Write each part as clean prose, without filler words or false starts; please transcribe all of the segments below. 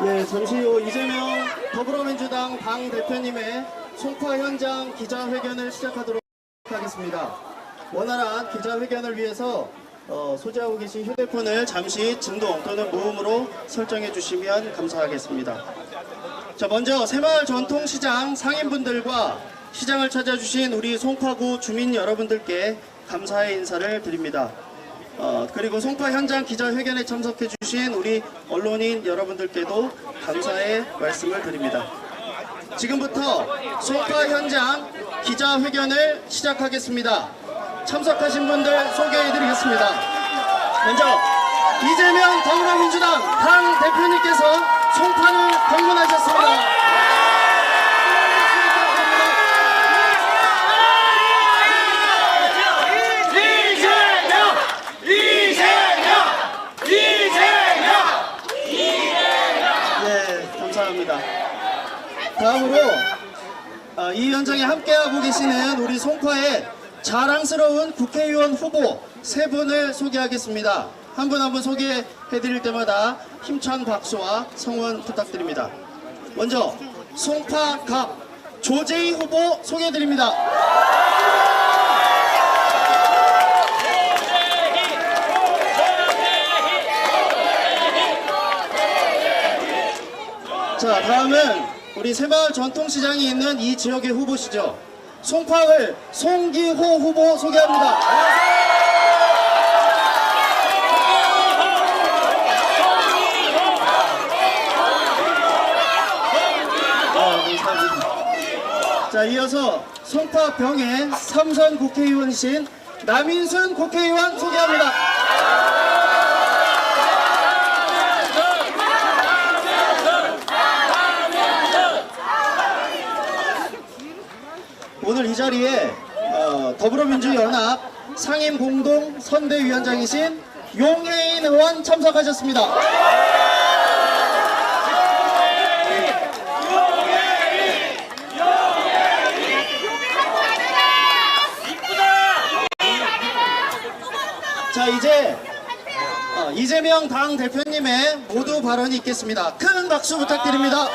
예, 잠시 후 이재명 더불어민주당 당대표님의 송파 현장 기자회견을 시작하도록 하겠습니다. 원활한 기자회견을 위해서 소지하고 계신 휴대폰을 잠시 진동 또는 무음으로 설정해 주시면 감사하겠습니다. 자, 먼저 새마을 전통시장 상인분들과 시장을 찾아주신 우리 송파구 주민 여러분들께 감사의 인사를 드립니다. 그리고 송파 현장 기자회견에 참석해 주신 우리 언론인 여러분들께도 감사의 말씀을 드립니다. 지금부터 송파 현장 기자회견을 시작하겠습니다. 참석하신 분들 소개해 드리겠습니다. 먼저 이재명 더불어민주당 당대표님께서 송파를 방문하셨습니다. 다음으로 이 현장에 함께하고 계시는 우리 송파의 자랑스러운 국회의원 후보 세 분을 소개하겠습니다. 한 분 한 분 소개해드릴 때마다 힘찬 박수와 성원 부탁드립니다. 먼저 송파갑 조재희 후보 소개해드립니다. 자, 다음은 우리 새마을 전통시장이 있는 이 지역의 후보시죠. 송파을 송기호 후보 소개합니다. 자, 이어서 송파 병의 삼선 국회의원이신 남인순 국회의원 소개합니다. 오늘 이 자리에 더불어민주연합 상임공동선대위원장이신 용혜인 의원 참석하셨습니다. 자, 이제 이재명 당대표님의 모두 발언이 있겠습니다. 큰 박수 부탁드립니다.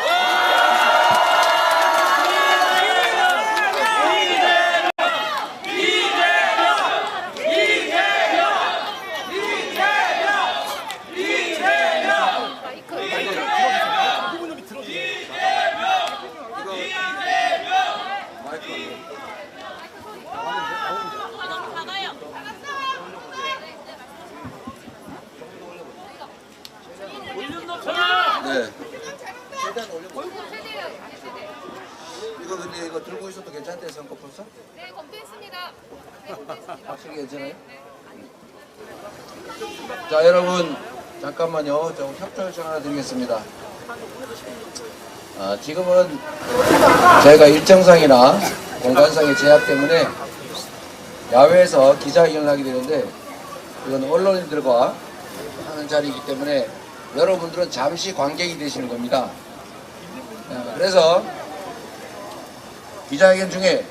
네. 이거 근데 이거 들고 있어도 괜찮대 선거 벌써? 네, 검토했습니다. 네, 검토했습니다. 확실히 괜찮아요? 자, 여러분 잠깐만요. 좀 협조 요청 하나 드리겠습니다. 지금은 저희가 일정상이나 공간상의 제약 때문에 야외에서 기자회견을 하게 되는데 이건 언론인들과 하는 자리이기 때문에 여러분들은 잠시 관객이 되시는 겁니다. 그래서 기자회견 중에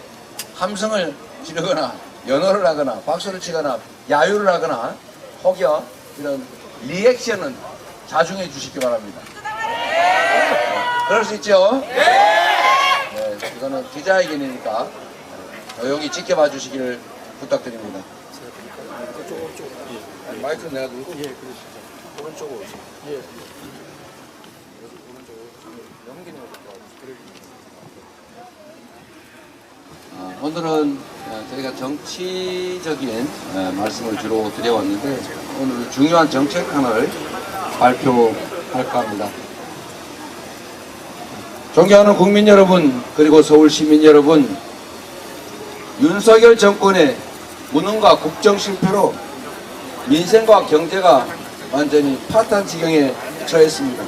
함성을 지르거나 연호를 하거나 박수를 치거나 야유를 하거나 혹여 이런 리액션은 자중해 주시기 바랍니다. 그럴 수 있죠? 네, 이거는 기자회견이니까 조용히 지켜봐 주시기를 부탁드립니다. 마이크 내가 들고? 예, 그러시죠. 오른쪽으로 오세요. 예. 오늘은 저희가 정치적인 말씀을 주로 드려왔는데 오늘 중요한 정책안을 발표할까 합니다. 존경하는 국민 여러분, 그리고 서울 시민 여러분, 윤석열 정권의 무능과 국정 실패로 민생과 경제가 완전히 파탄 지경에 처했습니다.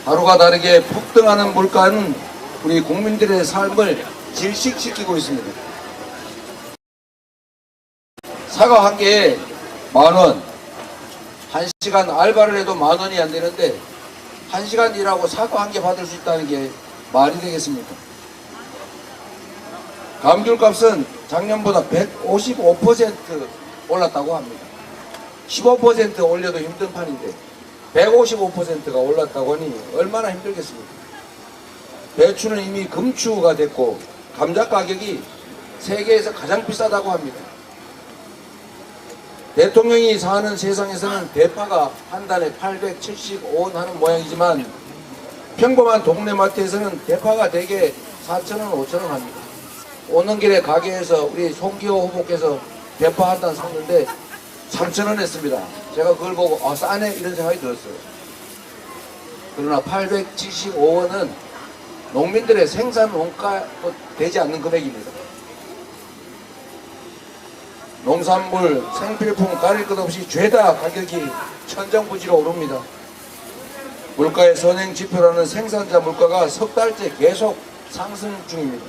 하루가 다르게 폭등하는 물가는 우리 국민들의 삶을 질식시키고 있습니다. 사과 한 개에 10,000원, 1시간 알바를 해도 10,000원이 안 되는데 1시간 일하고 사과 한 개 받을 수 있다는 게 말이 되겠습니까? 감귤값은 작년보다 155% 올랐다고 합니다. 15% 올려도 힘든 판인데 155%가 올랐다고 하니 얼마나 힘들겠습니까? 배추는 이미 금추가 됐고 감자 가격이 세계에서 가장 비싸다고 합니다. 대통령이 사는 세상에서는 대파가 한 달에 875원 하는 모양이지만 평범한 동네 마트에서는 대파가 대개 4,000원, 5,000원 합니다. 오는 길에 가게에서 우리 송기호 후보께서 대파 한 단 샀는데 3,000원 했습니다. 제가 그걸 보고 싸네 이런 생각이 들었어요. 그러나 875원은 농민들의 생산 원가 되지 않는 금액입니다. 농산물, 생필품 가릴 것 없이 죄다 가격이 천정부지로 오릅니다. 물가의 선행지표라는 생산자 물가가 석 달째 계속 상승 중입니다.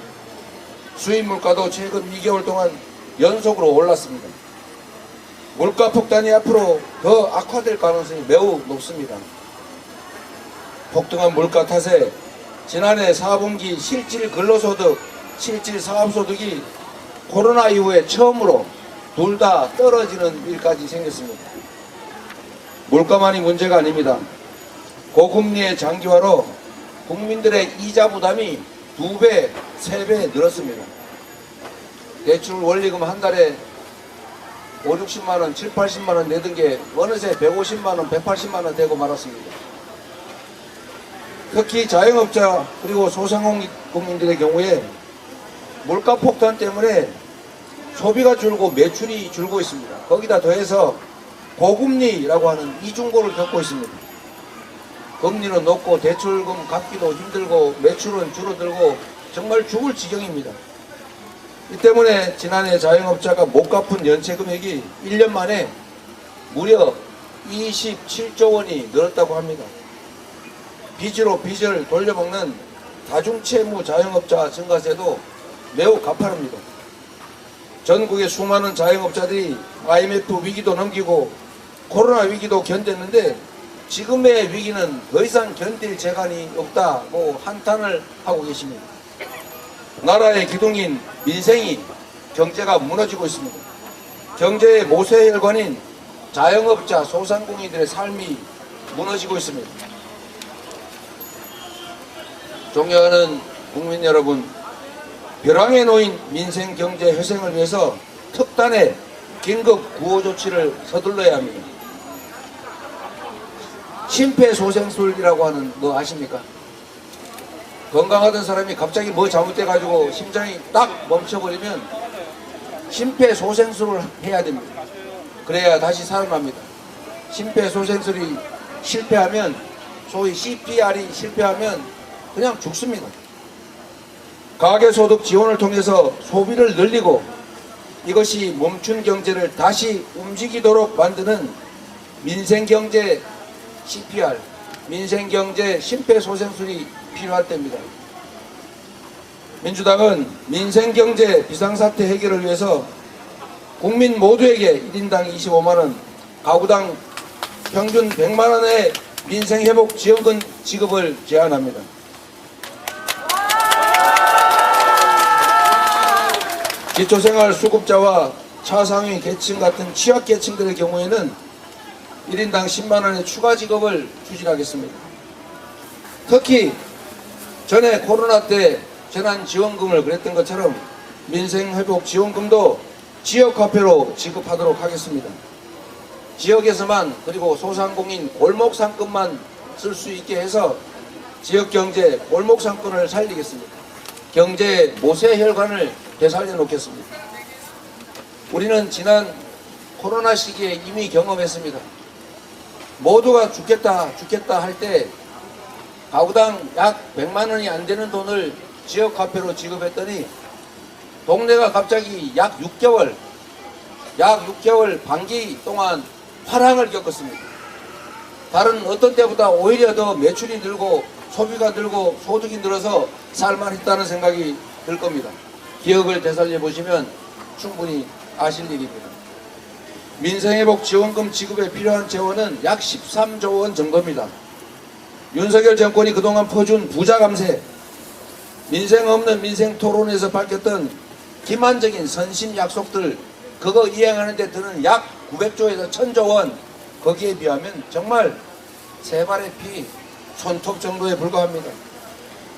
수입 물가도 최근 2개월 동안 연속으로 올랐습니다. 물가 폭탄이 앞으로 더 악화될 가능성이 매우 높습니다. 폭등한 물가 탓에 지난해 4분기 실질 근로소득, 실질 사업소득이 코로나 이후에 처음으로 둘 다 떨어지는 일까지 생겼습니다. 물가만이 문제가 아닙니다. 고금리의 장기화로 국민들의 이자 부담이 2배, 3배 늘었습니다. 대출 원리금 한 달에 5, 60만원, 7, 80만원 내던 게 어느새 150만원, 180만원 되고 말았습니다. 특히 자영업자 그리고 소상공인들의 경우에 물가 폭탄 때문에 소비가 줄고 매출이 줄고 있습니다. 거기다 더해서 고금리라고 하는 이중고를 겪고 있습니다. 금리는 높고 대출금 갚기도 힘들고 매출은 줄어들고 정말 죽을 지경입니다. 이 때문에 지난해 자영업자가 못 갚은 연체 금액이 1년 만에 무려 27조 원이 늘었다고 합니다. 빚으로 빚을 돌려먹는 다중채무 자영업자 증가세도 매우 가파릅니다. 전국의 수많은 자영업자들이 IMF 위기도 넘기고 코로나 위기도 견뎠는데 지금의 위기는 더 이상 견딜 재간이 없다고 한탄을 하고 계십니다. 나라의 기둥인 민생이 경제가 무너지고 있습니다. 경제의 모세혈관인 자영업자 소상공인들의 삶이 무너지고 있습니다. 존경하는 국민 여러분, 벼랑에 놓인 민생 경제 회생을 위해서 특단의 긴급 구호 조치를 서둘러야 합니다. 심폐소생술이라고 하는 거 아십니까? 건강하던 사람이 갑자기 뭐 잘못돼가지고 심장이 딱 멈춰버리면 심폐소생술을 해야 됩니다. 그래야 다시 살아납니다. 심폐소생술이 실패하면, 소위 CPR이 실패하면 그냥 죽습니다. 가계소득 지원을 통해서 소비를 늘리고 이것이 멈춘 경제를 다시 움직이도록 만드는 민생경제 CPR, 민생경제 심폐소생술이 필요할 때입니다. 민주당은 민생경제 비상사태 해결을 위해서 국민 모두에게 1인당 25만원, 가구당 평균 100만원의 민생회복지원금 지급을 제안합니다. 기초생활 수급자와 차상위 계층 같은 취약계층들의 경우에는 1인당 10만원의 추가 지급을 추진하겠습니다. 특히 전에 코로나 때 재난지원금을 그랬던 것처럼 민생회복지원금도 지역화폐로 지급하도록 하겠습니다. 지역에서만, 그리고 소상공인 골목상권만 쓸 수 있게 해서 지역경제 골목상권을 살리겠습니다. 경제의 모세혈관을 되살려 놓겠습니다. 우리는 지난 코로나 시기에 이미 경험했습니다. 모두가 죽겠다 할 때 가구당 약 100만원이 안 되는 돈을 지역화폐로 지급했더니 동네가 갑자기 약 6개월 반기 동안 화랑을 겪었습니다. 다른 어떤 때보다 오히려 더 매출이 늘고 소비가 늘고 소득이 늘어서 살만했다는 생각이 들 겁니다. 기억을 되살려 보시면 충분히 아실 일입니다. 민생회복 지원금 지급에 필요한 재원은 약 13조 원 정도입니다. 윤석열 정권이 그동안 퍼준 부자 감세, 민생 없는 민생 토론에서 밝혔던 기만적인 선심 약속들, 그거 이행하는 데 드는 약 900조에서 1000조 원, 거기에 비하면 정말 세 발의 피 손톱 정도에 불과합니다.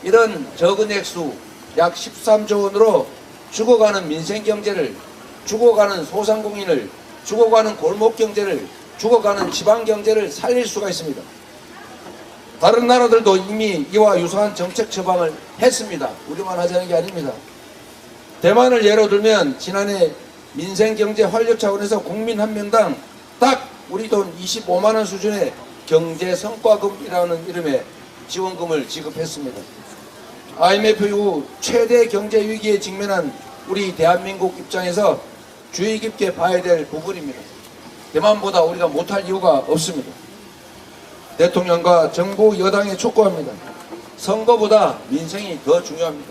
이런 적은 액수 약 13조 원으로 죽어가는 민생경제를, 죽어가는 소상공인을, 죽어가는 골목경제를, 죽어가는 지방경제를 살릴 수가 있습니다. 다른 나라들도 이미 이와 유사한 정책 처방을 했습니다. 우리만 하자는 게 아닙니다. 대만을 예로 들면 지난해 민생경제 활력 차원에서 국민 한 명당 딱 우리 돈 25만 원 수준의 경제성과금이라는 이름의 지원금을 지급했습니다. IMF 이후 최대 경제 위기에 직면한 우리 대한민국 입장에서 주의 깊게 봐야 될 부분입니다. 대만보다 우리가 못할 이유가 없습니다. 대통령과 정부 여당에 촉구합니다. 선거보다 민생이 더 중요합니다.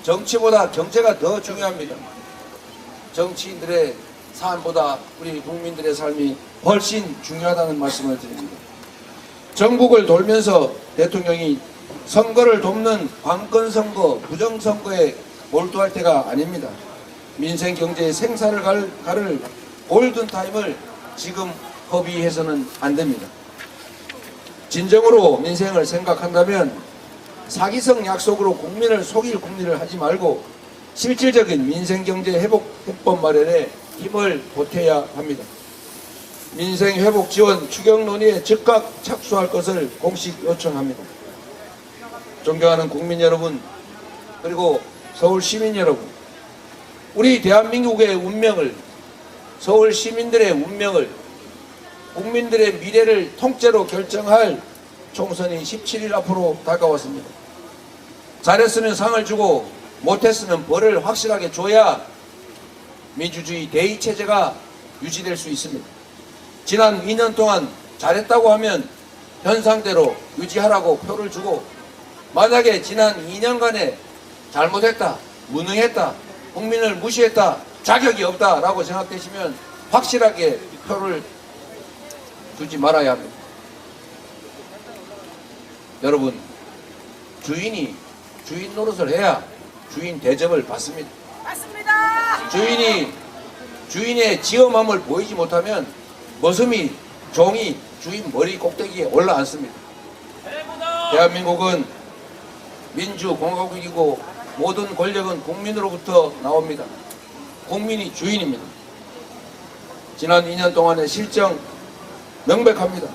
정치보다 경제가 더 중요합니다. 정치인들의 삶보다 우리 국민들의 삶이 훨씬 중요하다는 말씀을 드립니다. 전국을 돌면서 대통령이 선거를 돕는 관건선거, 부정선거에 몰두할 때가 아닙니다. 민생 경제의 생사를 가를 골든타임을 지금 허비해서는 안 됩니다. 진정으로 민생을 생각한다면 사기성 약속으로 국민을 속일 국리를 하지 말고 실질적인 민생경제 회복법 마련에 힘을 보태야 합니다. 민생회복 지원 추경 논의에 즉각 착수할 것을 공식 요청합니다. 존경하는 국민 여러분, 그리고 서울 시민 여러분, 우리 대한민국의 운명을, 서울 시민들의 운명을, 국민들의 미래를 통째로 결정할 총선이 17일 앞으로 다가왔습니다. 잘했으면 상을 주고 못했으면 벌을 확실하게 줘야 민주주의 대의체제가 유지될 수 있습니다. 지난 2년 동안 잘했다고 하면 현상대로 유지하라고 표를 주고, 만약에 지난 2년간에 잘못했다, 무능했다, 국민을 무시했다, 자격이 없다 라고 생각되시면 확실하게 표를 주지 말아야 합니다. 여러분, 주인이 주인 노릇을 해야 주인 대접을 받습니다. 맞습니다. 주인의 지엄함을 보이지 못하면 머슴이, 종이 주인 머리 꼭대기에 올라앉습니다. 대한민국은 민주공화국이고 모든 권력은 국민으로부터 나옵니다. 국민이 주인입니다. 지난 2년 동안의 실정 명백합니다.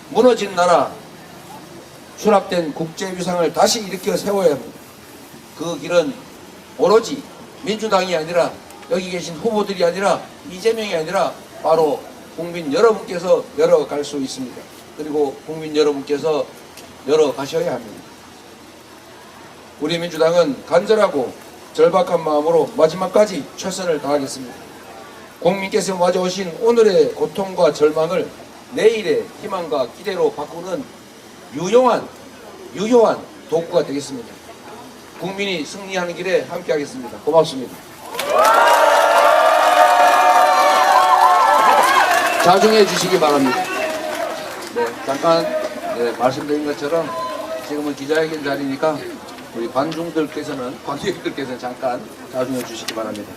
무너진 나라, 추락된 국제위상을 다시 일으켜 세워야 합니다. 그 길은 오로지 민주당이 아니라, 여기 계신 후보들이 아니라, 이재명이 아니라 바로 국민 여러분께서 열어갈 수 있습니다. 그리고 국민 여러분께서 열어가셔야 합니다. 우리 민주당은 간절하고 절박한 마음으로 마지막까지 최선을 다하겠습니다. 국민께서 맞아오신 오늘의 고통과 절망을 내일의 희망과 기대로 바꾸는 유효한 도구가 되겠습니다. 국민이 승리하는 길에 함께하겠습니다. 고맙습니다. 자중해 주시기 바랍니다. 네, 잠깐 말씀드린 것처럼 지금은 기자회견 자리니까 우리 관중들께서는 잠깐 자중해 주시기 바랍니다.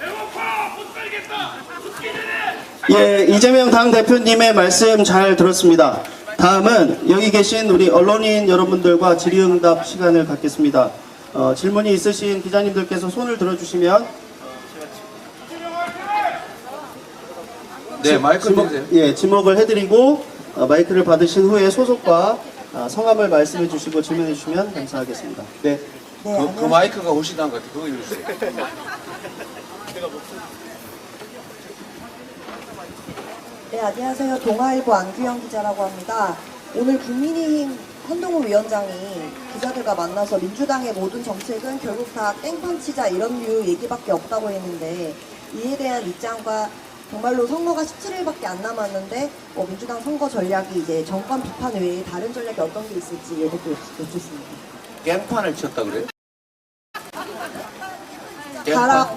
예, 이재명 당대표님의 말씀 잘 들었습니다. 다음은 여기 계신 우리 언론인 여러분들과 질의응답 시간을 갖겠습니다. 질문이 있으신 기자님들께서 손을 들어주시면 네, 마이크 주세요. 예, 지목을 해드리고 마이크를 받으신 후에 소속과 성함을 말씀해 주시고 질문해 주시면 감사하겠습니다. 네. 그 마이크가 훨씬 나은 것 같아요. 그거 읽으세요. 네, 안녕하세요. 동아일보 안규영 기자라고 합니다. 오늘 국민의힘 한동훈 위원장이 기자들과 만나서 민주당의 모든 정책은 결국 다 땡판 치자 이런 류 얘기밖에 없다고 했는데, 이에 대한 입장과 정말로 선거가 17일밖에 안 남았는데 민주당 선거 전략이 이제 정권 비판 외에 다른 전략이 어떤 게 있을지 이것도 여쭙습니다. 깽판을 쳤다 그래요? 가라.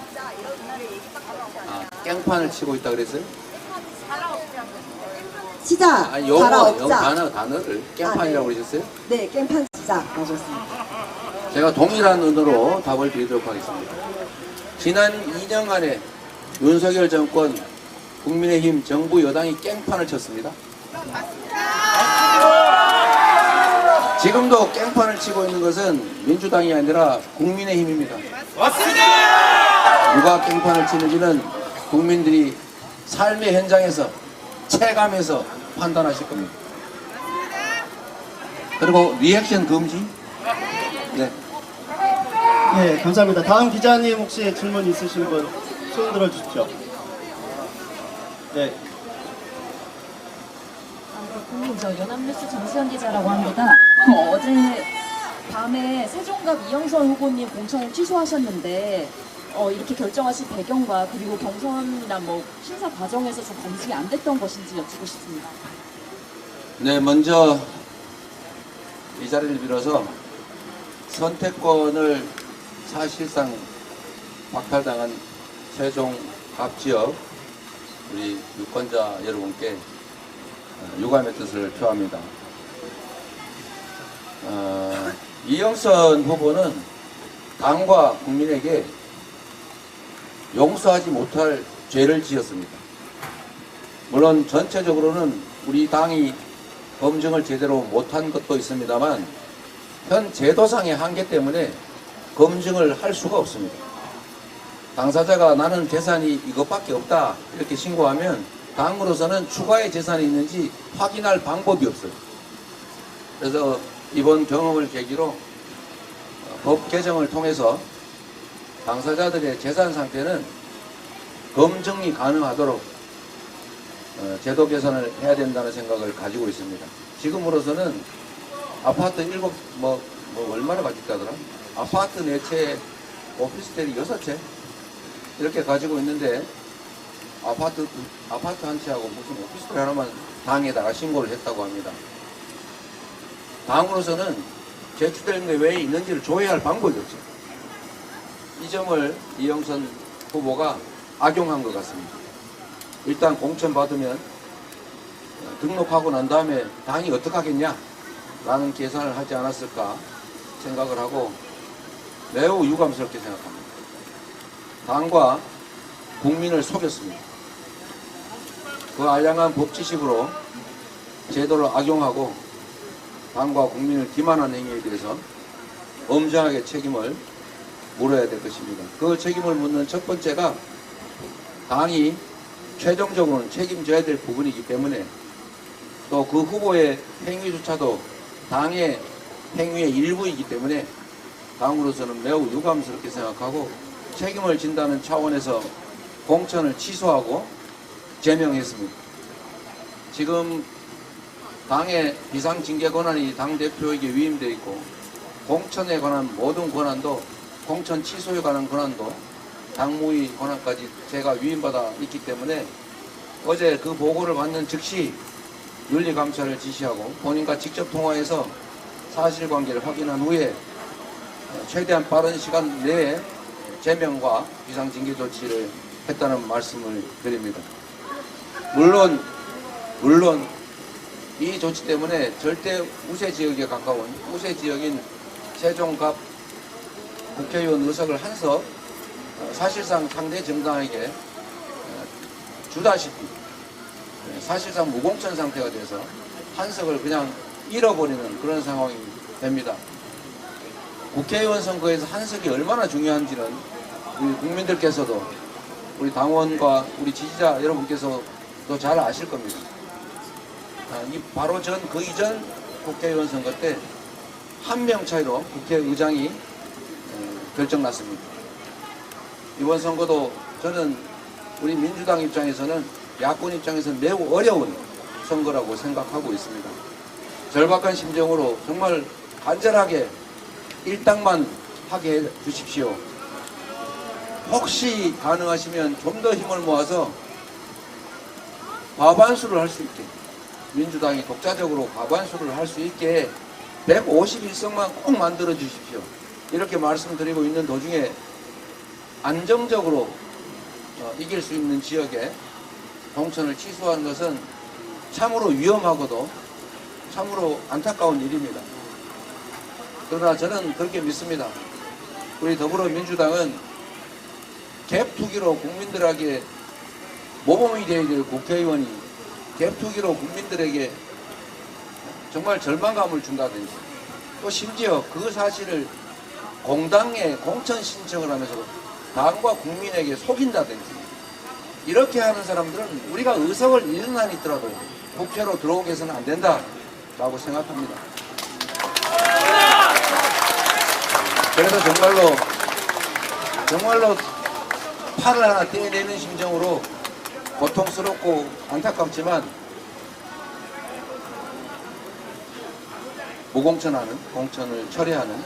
깽판을 치고 있다 그랬어요? 치자. 아니, 가라 영어 없자. 단어를 깽판이라고 그러셨어요? 네, 깽판 치자 하셨습니다. 제가 동일한 의도로 답을 드리도록 하겠습니다. 지난 2년간의 윤석열 정권, 국민의힘 정부 여당이 깽판을 쳤습니다. 지금도 깽판을 치고 있는 것은 민주당이 아니라 국민의힘입니다. 맞습니다. 누가 깽판을 치는지는 국민들이 삶의 현장에서 체감해서 판단하실 겁니다. 그리고 리액션 금지. 네. 예, 감사합니다. 다음 기자님 혹시 질문 있으신 분 손 들어 주십시오. 네. 저 연합뉴스 정수현 기자라고 합니다. 어제 밤에 세종갑 이영선 후보님 공천을 취소하셨는데 이렇게 결정하신 배경과 그리고 경선이나 뭐 심사 과정에서 좀 검증이 안 됐던 것인지 여쭙고 싶습니다. 네, 먼저 이 자리를 빌어서 선택권을 사실상 박탈당한 세종 갑 지역 우리 유권자 여러분께 유감의 뜻을 표합니다. 이영선 후보는 당과 국민에게 용서하지 못할 죄를 지었습니다. 물론 전체적으로는 우리 당이 검증을 제대로 못한 것도 있습니다만 현 제도상의 한계 때문에 검증을 할 수가 없습니다. 당사자가 나는 재산이 이것밖에 없다 이렇게 신고하면 당으로서는 추가의 재산이 있는지 확인할 방법이 없어요. 그래서 이번 경험을 계기로 법 개정을 통해서 당사자들의 재산 상태는 검증이 가능하도록 제도 개선을 해야 된다는 생각을 가지고 있습니다. 지금으로서는 아파트 얼마나 가졌다더라? 아파트 4채, 오피스텔이 6채 이렇게 가지고 있는데 아파트 한 채하고 무슨 오피스텔 하나만 당에다가 신고를 했다고 합니다. 당으로서는 제출된 게 왜 있는지를 조회할 방법이 없죠. 이 점을 이영선 후보가 악용한 것 같습니다. 일단 공천 받으면 등록하고 난 다음에 당이 어떡하겠냐 라는 계산을 하지 않았을까 생각을 하고 매우 유감스럽게 생각합니다. 당과 국민을 속였습니다. 그 알량한 법지식으로 제도를 악용하고 당과 국민을 기만한 행위에 대해서 엄정하게 책임을 물어야 될 것입니다. 그 책임을 묻는 첫 번째가 당이 최종적으로는 책임져야 될 부분이기 때문에 또 그 후보의 행위조차도 당의 행위의 일부이기 때문에 당으로서는 매우 유감스럽게 생각하고 책임을 진다는 차원에서 공천을 취소하고 제명했습니다. 지금 당의 비상징계 권한이 당대표에게 위임되어 있고 공천에 관한 모든 권한도 공천 취소에 관한 권한도 당무위 권한까지 제가 위임받아 있기 때문에 어제 그 보고를 받는 즉시 윤리감찰을 지시하고 본인과 직접 통화해서 사실관계를 확인한 후에 최대한 빠른 시간 내에 제명과 비상징계 조치를 했다는 말씀을 드립니다. 물론 이 조치 때문에 절대 우세 지역에 가까운 우세 지역인 세종갑 국회의원 의석을 한석 사실상 상대 정당에게 주다시피 사실상 무공천 상태가 돼서 한석을 그냥 잃어버리는 그런 상황이 됩니다. 국회의원 선거에서 한석이 얼마나 중요한지는 우리 국민들께서도 우리 당원과 우리 지지자 여러분께서도 잘 아실 겁니다. 바로 그 이전 국회의원 선거 때 한 명 차이로 국회의장이 결정났습니다. 이번 선거도 저는 우리 민주당 입장에서는 야권 입장에서는 매우 어려운 선거라고 생각하고 있습니다. 절박한 심정으로 정말 간절하게 일당만 하게 해 주십시오. 혹시 가능하시면 좀 더 힘을 모아서 과반수를 할 수 있게 민주당이 독자적으로 과반수를 할 수 있게 151석만 꼭 만들어 주십시오. 이렇게 말씀드리고 있는 도중에 안정적으로 이길 수 있는 지역에 공천을 취소하는 것은 참으로 위험하고도 참으로 안타까운 일입니다. 그러나 저는 그렇게 믿습니다. 우리 더불어민주당은 갭투기로 국민들에게 모범이 되어야 될 국회의원이 갭투기로 국민들에게 정말 절망감을 준다든지 또 심지어 그 사실을 공당에 공천 신청을 하면서 당과 국민에게 속인다든지 이렇게 하는 사람들은 우리가 의석을 잃는 한이 있더라도 국회로 들어오게 해서는 안 된다라고 생각합니다. 그래서 정말로 팔을 하나 떼내는 심정으로 고통스럽고 안타깝지만 무공천하는, 공천을 철회하는,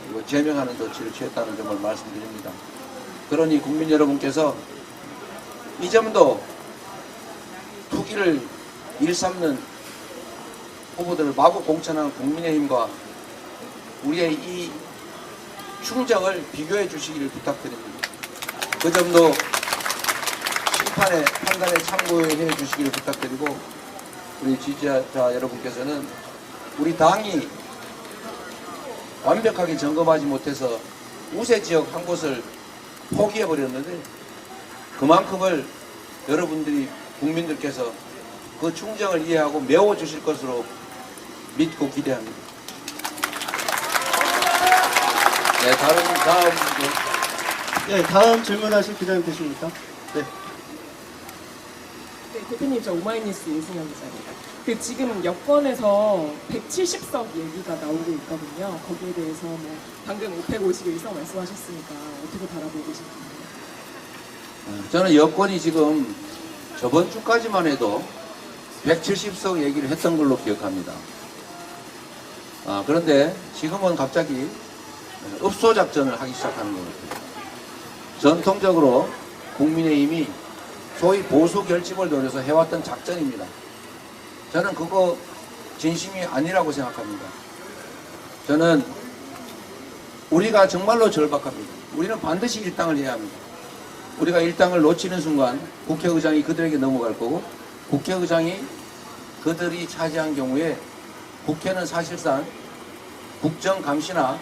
그리고 제명하는 조치를 취했다는 점을 말씀드립니다. 그러니 국민 여러분께서 이 점도 투기를 일삼는 후보들을 마구 공천하는 국민의힘과 우리의 이 충정을 비교해 주시기를 부탁드립니다. 그 점도 심판의 판단에 참고해 주시기를 부탁드리고, 우리 지지자 여러분께서는 우리 당이 완벽하게 점검하지 못해서 우세 지역 한 곳을 포기해 버렸는데 그만큼을 여러분들이 국민들께서 그 충정을 이해하고 메워 주실 것으로 믿고 기대합니다. 네, 다음 질문하실 기자님 되십니까? 네. 네, 대표님, 저 오마이뉴스 이승현 기자입니다. 지금 여권에서 170석 얘기가 나오고 있거든요. 거기에 대해서 뭐 방금 551석 말씀하셨으니까 어떻게 바라보고 계십니까? 저는 여권이 지금 저번 주까지만 해도 170석 얘기를 했던 걸로 기억합니다. 그런데 지금은 갑자기 읍소작전을 하기 시작하는 것 같아요. 전통적으로 국민의힘이 소위 보수 결집을 노려서 해왔던 작전입니다. 저는 그거 진심이 아니라고 생각합니다. 저는 우리가 정말로 절박합니다. 우리는 반드시 일당을 해야 합니다. 우리가 일당을 놓치는 순간 국회의장이 그들에게 넘어갈 거고, 국회의장이 그들이 차지한 경우에 국회는 사실상 국정감시나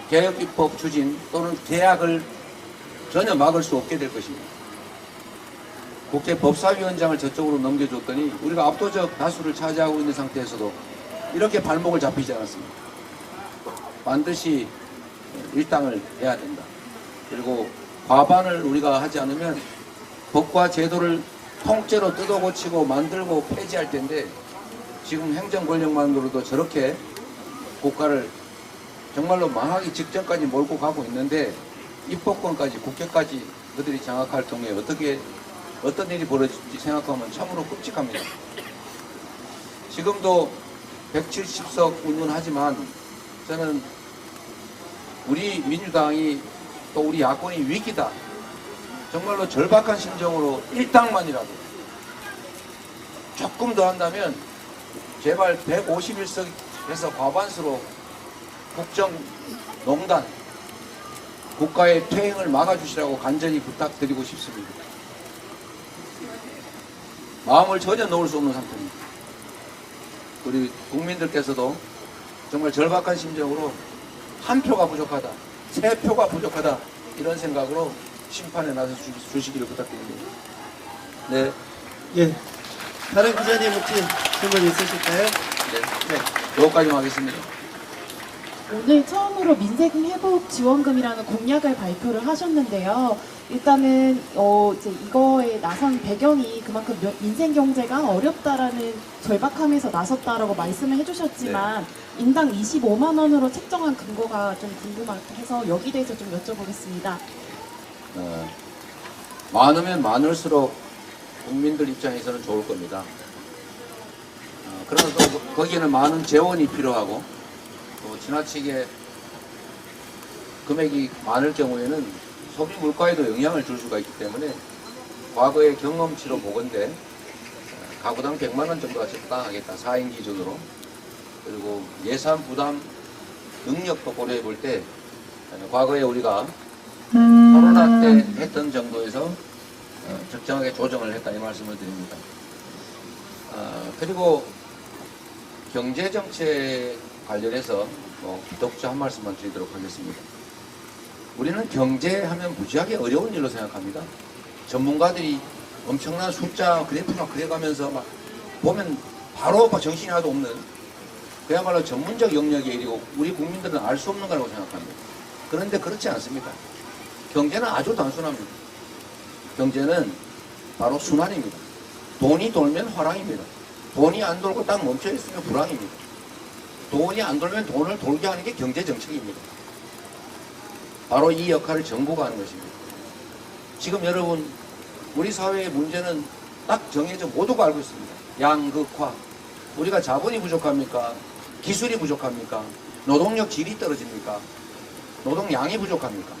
개혁입법 추진 또는 개혁을 전혀 막을 수 없게 될 것입니다. 국회 법사위원장을 저쪽으로 넘겨줬더니 우리가 압도적 다수를 차지하고 있는 상태에서도 이렇게 발목을 잡히지 않았습니다. 반드시 일당을 해야 된다. 그리고 과반을 우리가 하지 않으면 법과 제도를 통째로 뜯어고치고 만들고 폐지할 텐데, 지금 행정권력만으로도 저렇게 국가를 정말로 망하기 직전까지 몰고 가고 있는데, 입법권까지 국회까지 그들이 장악할 경우에 어떤 일이 벌어질지 생각하면 참으로 끔찍합니다. 지금도 170석 운운하지만 저는 우리 민주당이 또 우리 야권이 위기다, 정말로 절박한 심정으로 일당만이라도 조금 더 한다면 제발 151석에서 과반수로 국정농단, 국가의 퇴행을 막아주시라고 간절히 부탁드리고 싶습니다. 마음을 전혀 놓을 수 없는 상태입니다. 우리 국민들께서도 정말 절박한 심정으로 한 표가 부족하다, 세 표가 부족하다, 이런 생각으로 심판에 나서 주시기를 부탁드립니다. 네. 예. 다른 기자님 혹시 질문 있으실까요? 네. 여기까지만 하겠습니다. 오늘 처음으로 민생회복 지원금이라는 공약을 발표를 하셨는데요. 일단은 이제 이거에 나선 배경이 그만큼 민생 경제가 어렵다라는 절박함에서 나섰다라고 말씀을 해주셨지만 인당 25만 원으로 책정한 근거가 좀 궁금해서 여기 대해서 좀 여쭤보겠습니다. 많으면 많을수록 국민들 입장에서는 좋을 겁니다. 그러나 또 거기에는 많은 재원이 필요하고, 또 지나치게 금액이 많을 경우에는 소비 물가에도 영향을 줄 수가 있기 때문에 과거의 경험치로 보건대 가구당 100만 원 정도가 적당하겠다, 4인 기준으로. 그리고 예산 부담 능력도 고려해 볼 때 과거에 우리가 코로나 때 했던 정도에서 적정하게 조정을 했다, 이 말씀을 드립니다. 그리고 경제정책 관련해서 덧붙여 한 말씀만 드리도록 하겠습니다. 우리는 경제하면 무지하게 어려운 일로 생각합니다. 전문가들이 엄청난 숫자 그래프만 그려가면서 막 보면 바로 정신이 하나도 없는 그야말로 전문적 영역의 일이고 우리 국민들은 알 수 없는 거라고 생각합니다. 그런데 그렇지 않습니다. 경제는 아주 단순합니다. 경제는 바로 순환입니다. 돈이 돌면 화랑입니다. 돈이 안 돌고 딱 멈춰 있으면 불황입니다. 돈이 안 돌면 돈을 돌게 하는 게 경제 정책입니다. 바로 이 역할을 정부가 하는 것입니다. 지금 여러분 우리 사회의 문제는 딱 정해져 모두가 알고 있습니다. 양극화. 우리가 자본이 부족합니까? 기술이 부족합니까? 노동력 질이 떨어집니까? 노동량이 부족합니까?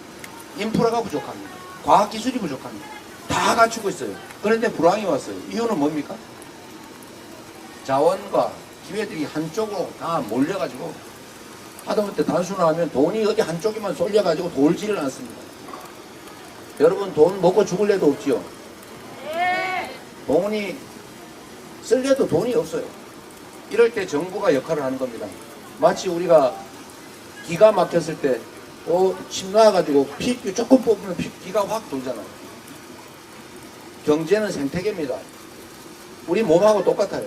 인프라가 부족합니까? 과학기술이 부족합니까? 다 갖추고 있어요. 그런데 불황이 왔어요. 이유는 뭡니까? 자원과 기회들이 한쪽으로 다 몰려가지고 하다못해 단순화하면 돈이 어디 한쪽에만 쏠려가지고 돌지를 않습니다. 여러분 돈 먹고 죽을 애도 없지요. 돈이 쓸래도 돈이 없어요. 이럴 때 정부가 역할을 하는 겁니다. 마치 우리가 기가 막혔을 때 침 나와가지고 피 조금 뽑으면 기가 확 돌잖아요. 경제는 생태계입니다. 우리 몸하고 똑같아요.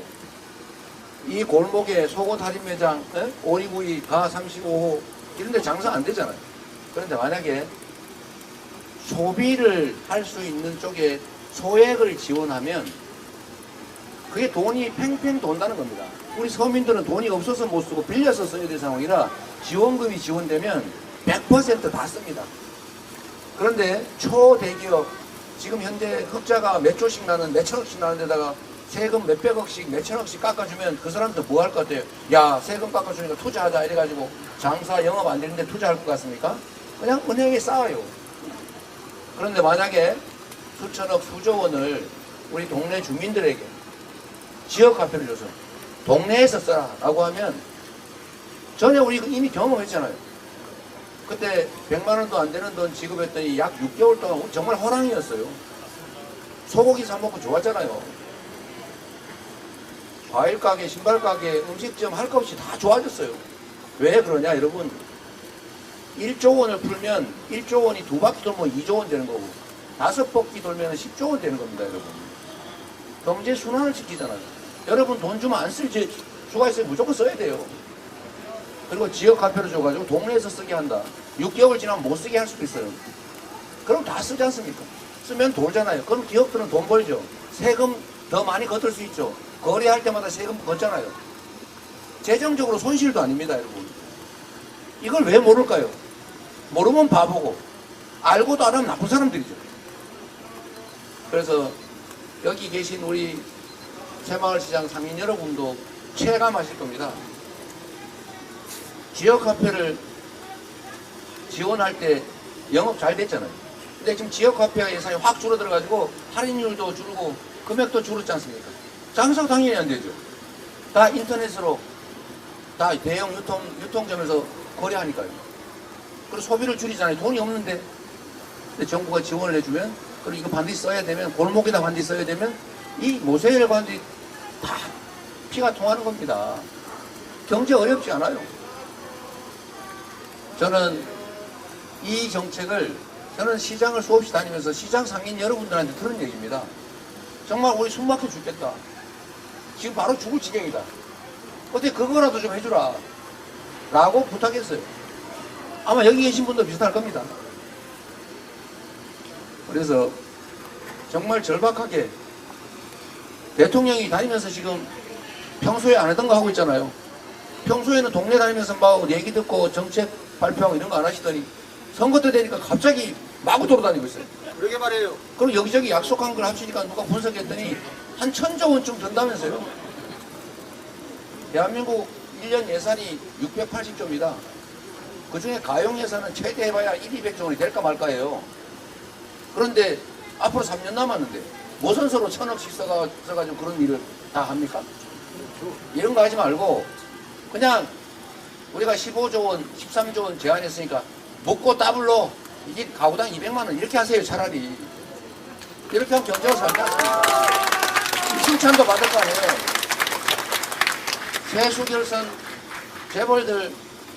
이 골목에 속옷 할인 매장, 오리구이, 가 35호 이런 데 장사 안 되잖아요. 그런데 만약에 소비를 할 수 있는 쪽에 소액을 지원하면 그게 돈이 팽팽 돈다는 겁니다. 우리 서민들은 돈이 없어서 못 쓰고 빌려서 써야 될 상황이라 지원금이 지원되면 100% 다 씁니다. 그런데 초대기업 지금 현재 흑자가 몇 조씩 나는 몇 천억씩 나는 데다가 세금 몇백억씩 몇천억씩 깎아주면 그 사람들 뭐 할 것 같아요? 야 세금 깎아주니까 투자하자 이래가지고 장사 영업 안 되는데 투자할 것 같습니까? 그냥 은행에 쌓아요. 그런데 만약에 수천억 수조 원을 우리 동네 주민들에게 지역화폐를 줘서 동네에서 써라 라고 하면 전에 우리 이미 경험했잖아요. 그때 100만 원도 안 되는 돈 지급했더니 약 6개월 동안 정말 호랑이였어요. 소고기 사 먹고 좋았잖아요. 과일 가게, 신발 가게, 음식점 할 것 없이 다 좋아졌어요. 왜 그러냐 여러분. 1조 원을 풀면 1조 원이 두 바퀴 돌면 2조 원 되는 거고 5바퀴 돌면 10조 원 되는 겁니다 여러분. 경제 순환을 시키잖아요. 여러분 돈 주면 안 쓸 수가 있어요. 무조건 써야 돼요. 그리고 지역 화폐를 줘가지고 동네에서 쓰게 한다. 6개월 지나면 못 쓰게 할 수도 있어요. 그럼 다 쓰지 않습니까? 쓰면 돌잖아요. 그럼 기업들은 돈 벌죠. 세금 더 많이 걷을 수 있죠. 거래할 때마다 세금 걷잖아요. 재정적으로 손실도 아닙니다 여러분. 이걸 왜 모를까요? 모르면 바보고 알고도 안 하면 나쁜 사람들이죠. 그래서 여기 계신 우리 새마을시장 상인 여러분도 체감하실 겁니다. 지역화폐를 지원할 때 영업 잘 됐잖아요. 근데 지금 지역화폐 예산이 확 줄어들어가지고 할인율도 줄고 금액도 줄었지 않습니까? 장사가 당연히 안 되죠. 다 인터넷으로 다 대형 유통점에서 거래하니까요. 그리고 소비를 줄이잖아요. 돈이 없는데. 근데 정부가 지원을 해주면 그리고 이거 반드시 써야 되면 골목에다 반드시 써야 되면 이 모세혈관들이 다 피가 통하는 겁니다. 경제 어렵지 않아요. 저는 이 정책을 저는 시장을 수없이 다니면서 시장 상인 여러분들한테 들은 얘기입니다. 정말 우리 숨 막혀 죽겠다. 지금 바로 죽을 지경이다. 어떻게 그거라도 좀 해주라 라고 부탁했어요. 아마 여기 계신 분도 비슷할 겁니다. 그래서 정말 절박하게 대통령이 다니면서 지금 평소에 안 하던 거 하고 있잖아요. 평소에는 동네 다니면서 막 얘기 듣고 정책 발표하고 이런 거 안 하시더니 선거 때 되니까 갑자기 마구 돌아다니고 있어요. 그러게 말이에요. 그리고 여기저기 약속한 걸 합치니까 누가 분석했더니 한 1000조 원쯤 든다면서요. 대한민국 1년 예산이 680조입니다. 그 중에 가용 예산은 최대 해봐야 200조 원이 될까 말까예요. 그런데 앞으로 3년 남았는데 모선서로 1000억씩 써가지고 그런 일을 다 합니까? 이런 거 하지 말고 그냥 우리가 15조 원, 13조 원 제안했으니까 먹고 더블로 이게 가구당 200만 원 이렇게 하세요. 차라리 이렇게 하면 경제가 살지 않습니까? 칭찬도 받을 거 아니에요. 세수결선 재벌들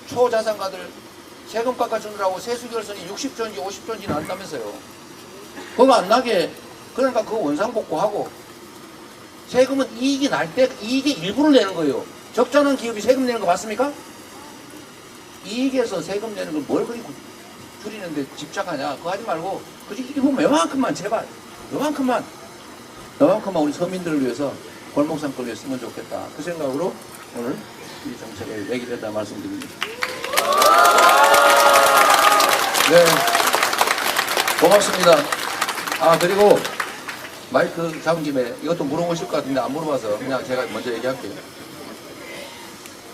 초자산가들 세금 깎아주느라고 세수결선이 60조인지 50조인지 난다면서요. 그거 안 나게 그러니까 그거 원상복구하고 세금은 이익이 날 때 이익의 일부를 내는 거예요. 적자는 기업이 세금 내는 거 봤습니까? 이익에서 세금 내는 걸 뭘 그리 줄이는데 집착하냐? 그거 하지 말고 그저 일부분 요만큼만 제발 요만큼만 우리 서민들을 위해서 골목상권을 위해 쓰면 좋겠다. 그 생각으로 오늘 이 정책을 내게 된다 말씀드립니다. 네, 고맙습니다. 그리고 마이크 잡은 김에 이것도 물어보실 것 같은데 안 물어봐서 그냥 제가 먼저 얘기할게요.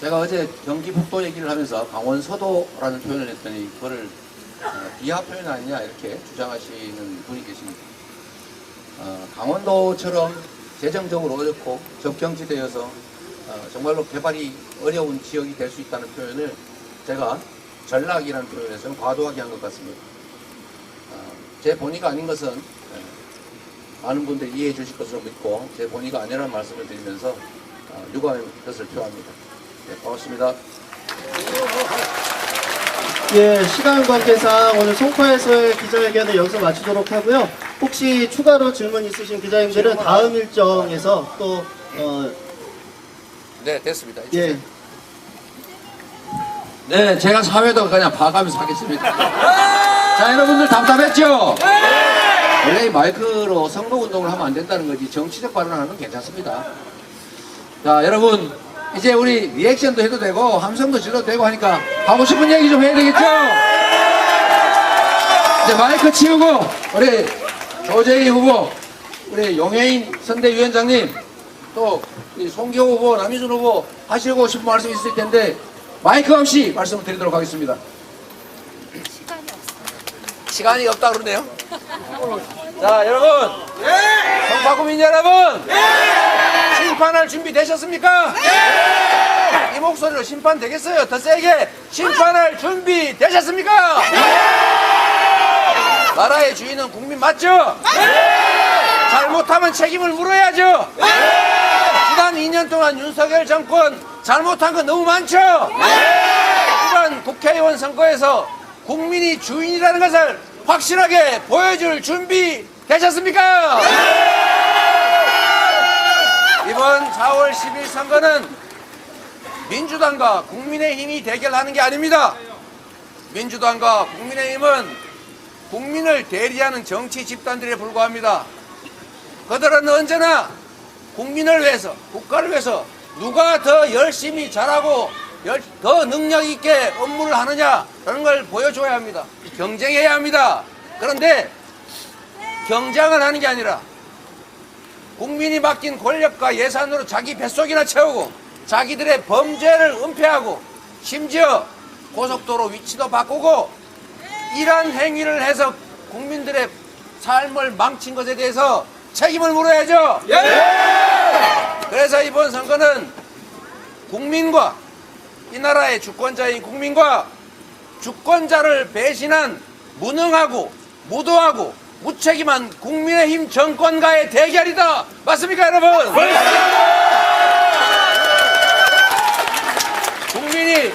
제가 어제 경기 북도 얘기를 하면서 강원서도라는 표현을 했더니 그거를 비하 표현 아니냐 이렇게 주장하시는 분이 계십니다. 강원도처럼 재정적으로 어렵고 접경지대여서 정말로 개발이 어려운 지역이 될 수 있다는 표현을 제가 전락이라는 표현에서는 과도하게 한 것 같습니다. 제 본의가 아닌 것은 많은 분들이 이해해 주실 것으로 믿고 제 본의가 아니라는 말씀을 드리면서 유감의 뜻을 표합니다. 네, 고맙습니다. 예, 시간 관계상 오늘 송파에서의 기자회견을 여기서 마치도록 하고요. 혹시 추가로 질문 있으신 기자님들은 다음 일정에서 또 네, 됐습니다. 예. 네, 제가 사회도 그냥 봐가면서 하겠습니다. 자, 여러분들 답답했죠? 원래 이 마이크로 선거운동을 하면 안 된다는 거지 정치적 발언하는 건 괜찮습니다. 자, 여러분 이제 우리 리액션도 해도 되고 함성도 질러도 되고 하니까 하고 싶은 얘기 좀 해야 되겠죠? 이제 마이크 치우고 우리 조재희 후보, 우리 용해인 선대위원장님, 또 우리 송기호 후보, 남인순 후보 하시고 싶은 말씀 있을 텐데 마이크 없이 말씀을 드리도록 하겠습니다. 시간이 없다 그러네요. 자, 여러분, 송파구민 여러분, 심판할 준비 되셨습니까? 이 목소리로 심판 되겠어요? 더 세게 심판할 준비 되셨습니까? 나라의 주인은 국민 맞죠? 잘못하면 책임을 물어야죠. 지난 2년 동안 윤석열 정권 잘못한 거 너무 많죠? 이번 국회의원 선거에서 국민이 주인이라는 것을 확실하게 보여줄 준비 되셨습니까? 이번 4월 10일 선거는 민주당과 국민의힘이 대결하는 게 아닙니다. 민주당과 국민의힘은 국민을 대리하는 정치 집단들에 불과합니다. 그들은 언제나 국민을 위해서, 국가를 위해서 누가 더 열심히 잘하고 더 능력 있게 업무를 하느냐라는 걸 보여줘야 합니다. 경쟁해야 합니다. 그런데 경쟁을 하는 게 아니라 국민이 맡긴 권력과 예산으로 자기 뱃속이나 채우고 자기들의 범죄를 은폐하고 심지어 고속도로 위치도 바꾸고 이런 행위를 해서 국민들의 삶을 망친 것에 대해서 책임을 물어야죠. 그래서 이번 선거는 국민과 이 나라의 주권자인 국민과 주권자를 배신한 무능하고 무도하고 무책임한 국민의힘 정권과의 대결이다. 맞습니까, 여러분? 국민이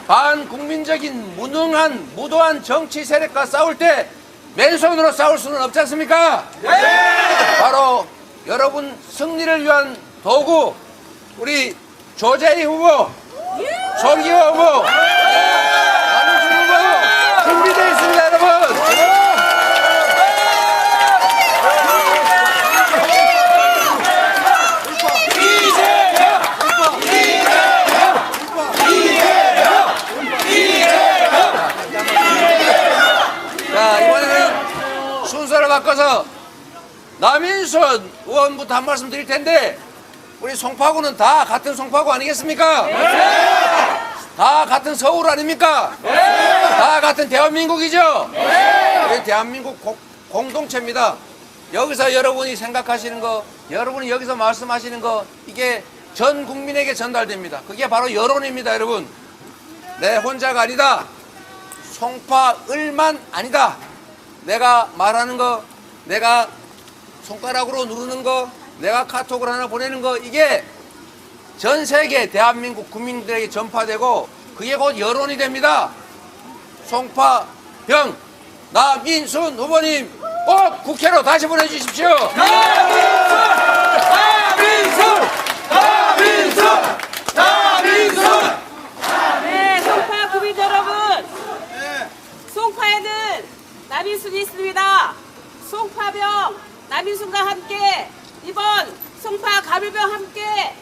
반국민적인 무능한 무도한 정치 세력과 싸울 때 맨손으로 싸울 수는 없지 않습니까? 바로 여러분 승리를 위한 도구 우리 조재희 후보, 송기호 후보, 남인순 후보 준비되어 있습니다, 여러분. 자, 이번에는 순서를 바꿔서 남인순 의원부터 한 말씀 드릴 텐데 우리 송파구는 다 같은 송파구 아니겠습니까? 다 같은 서울 아닙니까? 다 같은 대한민국이죠? 우리 대한민국 공동체입니다. 여기서 여러분이 생각하시는 거, 여러분이 여기서 말씀하시는 거 이게 전 국민에게 전달됩니다. 그게 바로 여론입니다, 여러분. 내 혼자가 아니다. 송파을만 아니다. 내가 말하는 거, 내가 손가락으로 누르는 거, 내가 카톡을 하나 보내는 거 이게 전 세계 대한민국 국민들에게 전파되고 그게 곧 여론이 됩니다. 송파병 남인순 후보님 꼭 국회로 다시 보내주십시오. 남인순! 남인순! 남인순! 네, 송파 구민 여러분. 송파에는 남인순이 있습니다. 송파병 남인순과 함께 이번 송파 가불병 함께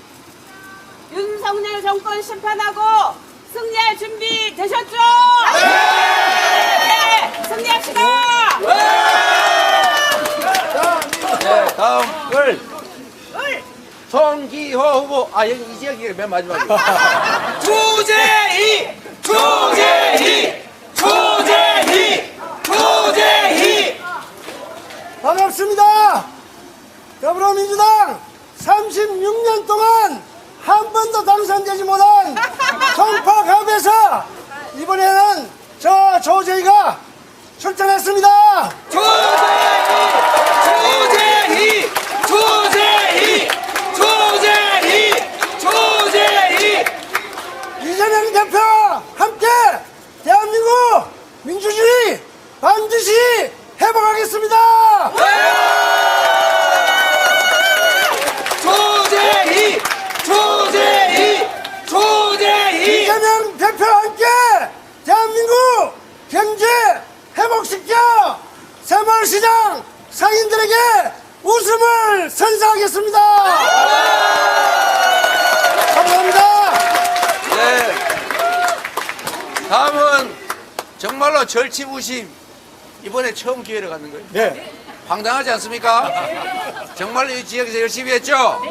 윤석열 정권 심판하고 승리할 준비 되셨죠? 네! 승리합시다! 네, 다음 송기호 후보. 아, 여기 이 지역이 맨 마지막에. 조재희! 반갑습니다. 더불어민주당 36년 동안 한 번도 당선되지 못한 송파갑에서 이번에는 저 조재희가 출전했습니다. 이재명 대표와 함께 대한민국 민주주의 반드시 회복하겠습니다. 이재명 대표와 함께 대한민국 경제 회복시켜 새마을시장 상인들에게 웃음을 선사하겠습니다. 감사합니다. 네. 다음은 정말로 절치부심. 이번에 처음 기회를 갖는 거예요. 네. 황당하지 않습니까? 정말로 이 지역에서 열심히 했죠?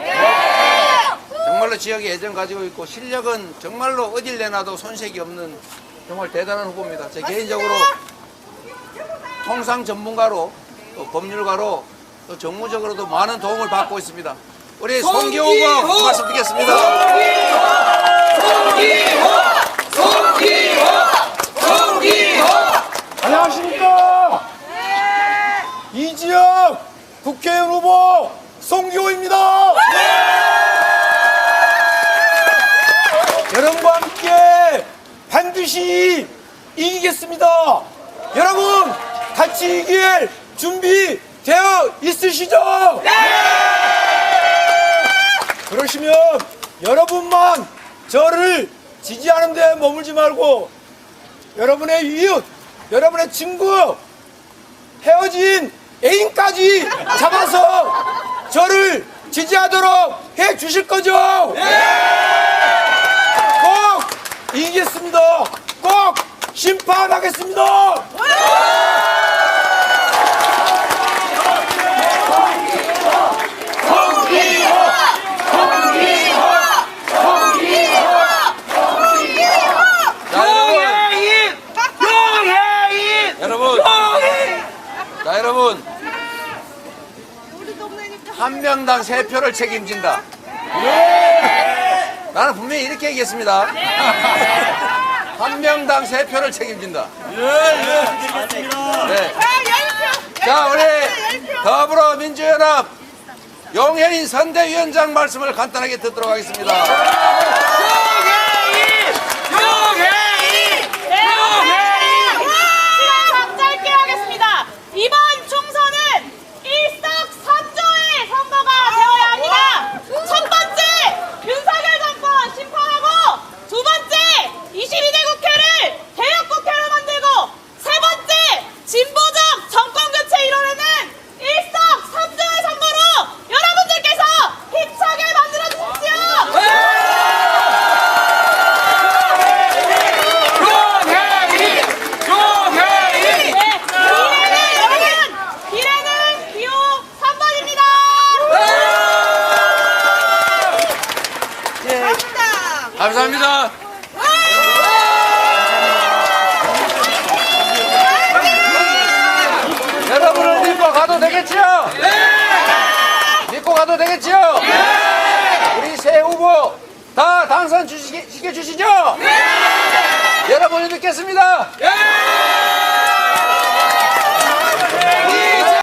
정말로 지역에 애정 가지고 있고 실력은 정말로 어딜 내놔도 손색이 없는 정말 대단한 후보입니다. 제 개인적으로 통상 전문가로 또 법률가로 또 정무적으로도 많은 도움을 받고 있습니다. 우리 송기호 후보 말씀 드리겠습니다. 안녕하십니까. 이 지역 국회의원 후보 송기호입니다. 여러분과 함께 반드시 이기겠습니다. 여러분 같이 이길 준비 되어 있으시죠? 그러시면 여러분만 저를 지지하는 데 머물지 말고 여러분의 이웃, 여러분의 친구, 헤어진 애인까지 잡아서 저를 지지하도록 해 주실 거죠? 꼭 이기겠습니다. 꼭 심판하겠습니다. 자, 여러분. 한 명당 3표를 책임진다. 나는 분명히 이렇게 얘기했습니다. 한 명당 3표를 책임진다. 네. 자, 우리 더불어민주연합 용혜인 선대위원장 말씀을 간단하게 듣도록 하겠습니다. 짧게 하겠습니다. 이번 총선은 일석삼조의 선거가 되어야 합니다. 첫 번째, 윤석열 정권 심판하고, 두 번째, 22대 국회를 개혁국회로 만들고, 세 번째, 진보적 정권교체 이뤄내는 일석삼조의 선거로 여러분들께서 힘차게 만들어주십시오. 비례는 기호 3번입니다. 감사합니다. 여러분을 믿고 가도 되겠지요? 믿고 가도 되겠지요? 우리 새 후보 다 당선시켜 주시죠? 여러분을 믿겠습니다.